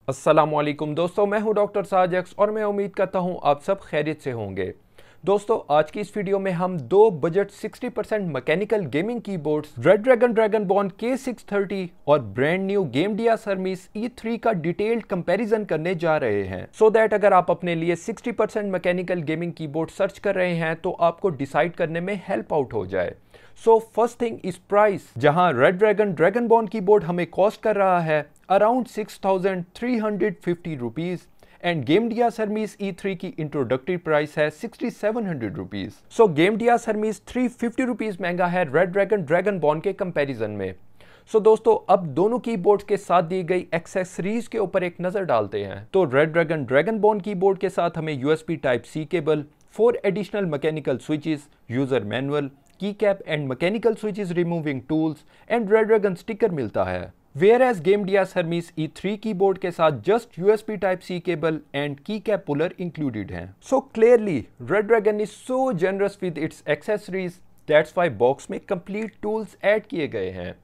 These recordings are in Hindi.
अस्सलामुअलैकुम दोस्तों, मैं हूं डॉक्टर साजक्स और मैं उम्मीद करता हूं आप सब खैरियत से होंगे। दोस्तों, आज की इस वीडियो में हम दो budget 60% mechanical gaming keyboards Redragon Dragonborn K630 और ब्रांड न्यू गेमडियास हर्मीस E3 का डिटेल्ड कंपैरिजन करने जा रहे हैं, सो दैट अगर आप अपने लिए 60% मैकेनिकल गेमिंग कीबोर्ड सर्च कर रहे हैं तो आपको डिसाइड करने में हेल्प आउट हो जाए। So first thing is price, जहां रेड ड्रैगन ड्रैगनबॉर्न कीबोर्ड हमें कॉस्ट कर रहा है around 6,350 rupees and Gamdias Hermes E3 की इंट्रोडक्टरी प्राइस है 6,700 rupees. So Gamdias Hermes 350 rupees महंगा है रेड ड्रैगन ड्रैगनबॉर्न के कंपैरिजन में। सो दोस्तों, अब दोनों कीबोर्ड्स के साथ दी गई एक्सेसरीज के ऊपर एक नजर डालते हैं। तो रेड ड्रैगन ड्रैगनबॉर्न कीबोर्ड के साथ हमें USB Type-C cable, 4 additional mechanical switches, user manual, key cap and mechanical switches removing tools and Redragon sticker मिलता है। Whereas Gamdias Hermes E3 keyboard के साथ just USB Type-C cable and key cap puller included हैं। So clearly Redragon is so generous with its accessories, that's why box में कंप्लीट टूल्स ऐड किए गए हैं।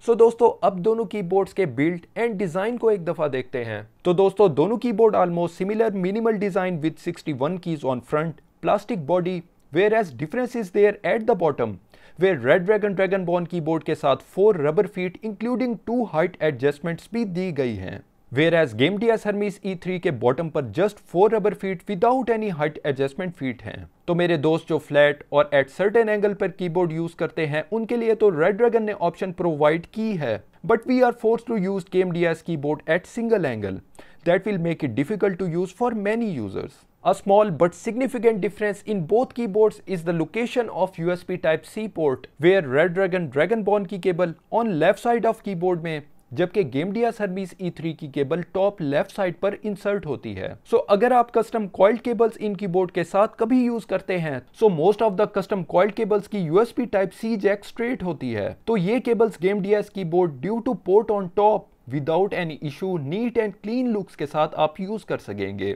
सो दोस्तों, अब दोनों कीबोर्ड्स के बिल्ड एंड डिजाइन को एक दफा देखते हैं। तो दोस्तों, दोनों keyboard almost similar minimal design with 61 keys on front, plastic body, whereas difference is there at the bottom where Red Dragon Dragonborn keyboard के साथ 4 rubber feet including 2 height adjustments भी दी गई हैं। Whereas गेमडियास हर्मीस E3 के बॉटम पर just 4 rubber feet without any height adjustment feet हैं। तो मेरे दोस्त जो फ्लैट और एट सर्टेन एंगल पर कीबोर्ड यूज करते हैं उनके लिए तो रेड ड्रैगन ने ऑप्शन प्रोवाइड की है, but we are forced to use Gamdias keyboard at single angle that will make it difficult to use for many users. A small but significant difference in both keyboards is the location of USB Type-C port, where Red Dragon Dragonborn की cable on left side of keyboard में, जबकि गेमडियास हर्मीस E3 की केबल टॉप लेफ्ट साइड पर इंसर्ट होती है। सो अगर आप कस्टम कॉइल्ड केबल्स इन कीबोर्ड के साथ कभी यूज करते हैं, so most of the custom coiled cables की USB Type-C जैक स्ट्रेट होती है। तो ये cables Gamdias keyboard due to port on top without any issue neat and clean looks के साथ आप यूज कर सकेंगे।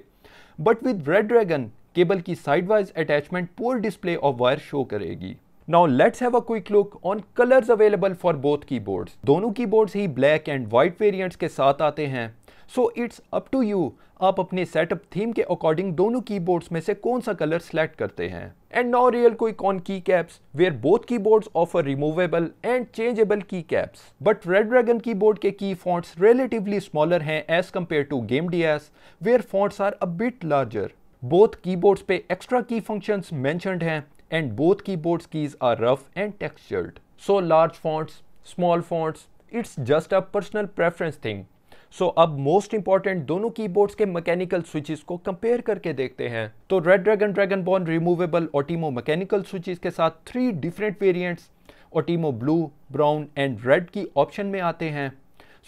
But with Redragon cable की side wise attachment poor display of wire show करेगी। Now let's have a quick look on colours available for both keyboards. दोनों कीबोर्ड्स ही ब्लैक एंड वाइट वेरिएंट्स के साथ आते हैं, so it's up to you, आप अपने सेटअप थीम के अकॉर्डिंग दोनों कीबोर्ड्स में से कौन सा कलर सिलेक्ट करते हैं। And now real quick on key caps, where both keyboards offer removable and changeable key caps, but red dragon keyboard के की फॉन्ट्स रिलेटिवली स्मॉलर हैं as compared to Gamdias where fonts are a bit larger. Both keyboards पे एक्स्ट्रा की फंक्शंस मेंशन्ड हैं and both keyboards keys are rough and textured. So large fonts, small fonts, it's just a personal preference thing. So अब मोस्ट इंपॉर्टेंट दोनों कीबोर्ड्स के मैकेनिकल स्विचेस को कंपेयर करके देखते हैं। तो Redragon Dragonborn removable Outemu mechanical switches के साथ 3 different variants Outemu blue, brown and red की ऑप्शन में आते हैं।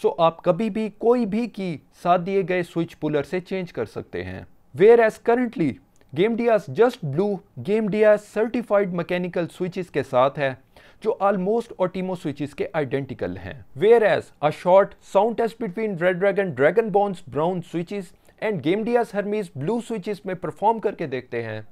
सो आप कभी भी कोई भी की साथ दिए गए स्विच पुलर से चेंज कर सकते हैं। Whereas currently Gamdias just blue Gamdias certified mechanical switches के साथ है जो ऑलमोस्ट ऑटिमो स्विचेस के आइडेंटिकल हैं। Whereas a short sound test between Redragon Dragonborn's brown switches and Gamdias Hermes blue switches में परफॉर्म करके देखते हैं।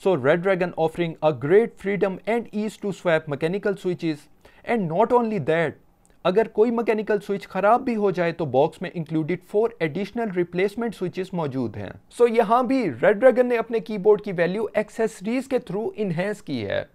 So Red Dragon offering a great freedom and ease to swap mechanical switches, and not only that, अगर कोई मैकेनिकल स्विच खराब भी हो जाए तो बॉक्स में इंक्लूडेड 4 एडिशनल रिप्लेसमेंट स्विचेस मौजूद हैं। सो यहाँ भी रेड ड्रैगन ने अपने कीबोर्ड की वैल्यू एक्सेसरीज के थ्रू इन्हेंस की है।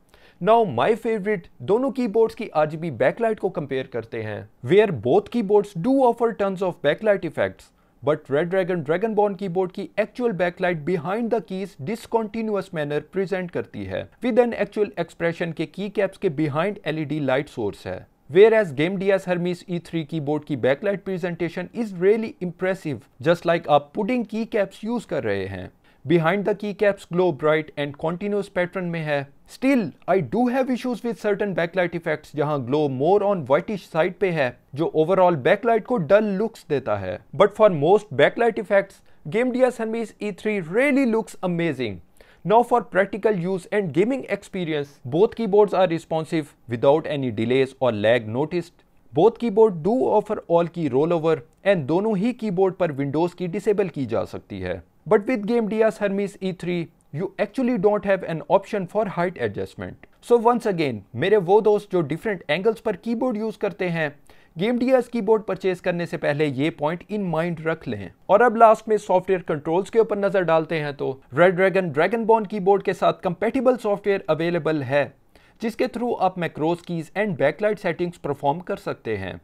नाउ माय फेवरेट दोनों कीबोर्ड्स की RGB बैकलाइट को कंपेयर करते हैं, where both keyboards do offer tons of backlight effects, but Redragon Dragonborn keyboard की actual backlight behind the keys discontinuous manner present करती है विद एन एक्चुअल एक्सप्रेशन के की कैप्स के बिहाइंड LED लाइट सोर्स है। Whereas GameDias Hermes E3 keyboard की backlight presentation is really impressive, just like आप पुडिंग की कैप्स यूज कर रहे हैं। Behind the keycaps glow bright and continuous pattern में है। Still, I do have issues with certain backlight effects जहां glow more on whitish side पे है, जो overall backlight को dull looks देता है। But for most backlight effects, GameDias Hermes E3 really looks amazing. Now for practical use and gaming experience, both keyboards are responsive without any delays or lag noticed. Both keyboard do offer all key rollover and दोनों ही कीबोर्ड पर विंडोज की डिसेबल की जा सकती है। But with GameDias Hermes E3, you actually don't have an option for height adjustment. So once again, मेरे वो दोस्त जो डिफरेंट एंगल्स पर कीबोर्ड यूज करते हैं, GameDias कीबोर्ड परचेज करने से पहले ये पॉइंट इन माइंड रख लें। और अब लास्ट में सॉफ्टवेयर कंट्रोल्स के ऊपर नजर डालते हैं तो रेडड्रैगन ड्रैगनबॉर्न कीबोर्ड के साथ कंपैटिबल सॉफ्टवेयर अवेलेबल है, जिसके थ्रू आप macros keys and backlight settings perform कर सकते हैं।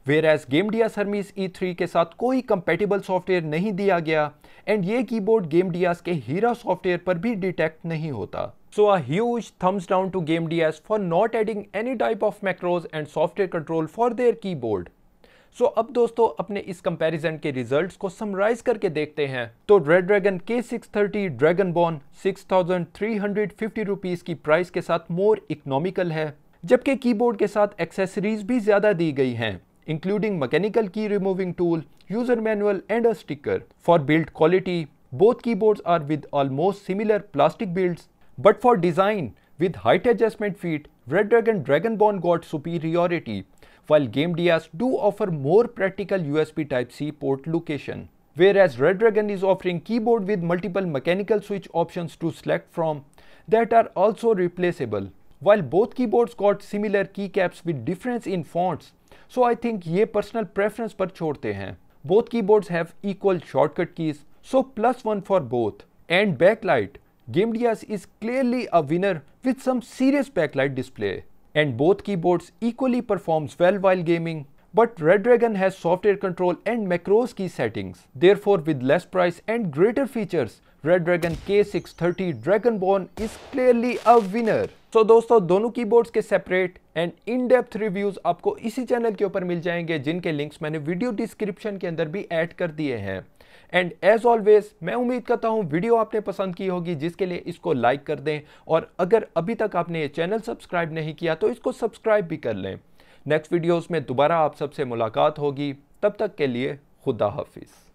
Whereas GameDias Hermes E3 के साथ कोई कंपैटिबल सॉफ्टवेयर नहीं दिया गया एंड ये कीबोर्ड GameDias के हीरा सॉफ्टवेयर पर भी डिटेक्ट नहीं होता। So a huge thumbs down to GameDias for not adding any type of macros and software control for their keyboard. So अब दोस्तों अपने इस कंपैरिजन के रिजल्ट्स को समराइज करके देखते हैं तो रेडड्रैगन K630 ड्रैगनबॉर्न 6350 रुपीस की प्राइस के साथ मोर इकोनॉमिकल है, जबकि कीबोर्ड के साथ एक्सेसरीज भी ज्यादा दी गई हैं, including mechanical key removing tool, user manual and a sticker. For build quality, both keyboards are with almost similar plastic builds, but for design, with height adjustment feet, Redragon Dragonborn got superiority, while GameDias do offer more practical USB Type-C port location. Whereas Redragon is offering keyboard with multiple mechanical switch options to select from that are also replaceable, while both keyboards got similar keycaps with difference in fonts. So I think ये personal preference पर छोड़ते हैं। Both keyboards have equal shortcut keys, so +1 for both. And backlight, GameDias is clearly a winner with some serious backlight display. And both keyboards equally performs well while gaming. But Redragon has software control and macros key settings. Therefore, with less price and greater features, Redragon K630 Dragonborn is clearly a winner. So दोस्तों दोनों कीबोर्ड्स के separate and in depth reviews आपको इसी चैनल के ऊपर मिल जाएंगे, जिनके लिंक्स मैंने वीडियो डिस्क्रिप्शन के अंदर भी ऐड कर दिए हैं। एंड एज ऑलवेज मैं उम्मीद करता हूँ वीडियो आपने पसंद की होगी, जिसके लिए इसको लाइक कर दें, और अगर अभी तक आपने ये चैनल सब्सक्राइब नहीं किया तो इसको सब्सक्राइब भी कर लें। नेक्स्ट वीडियोस में दोबारा आप सबसे मुलाकात होगी, तब तक के लिए खुदा हाफिज़।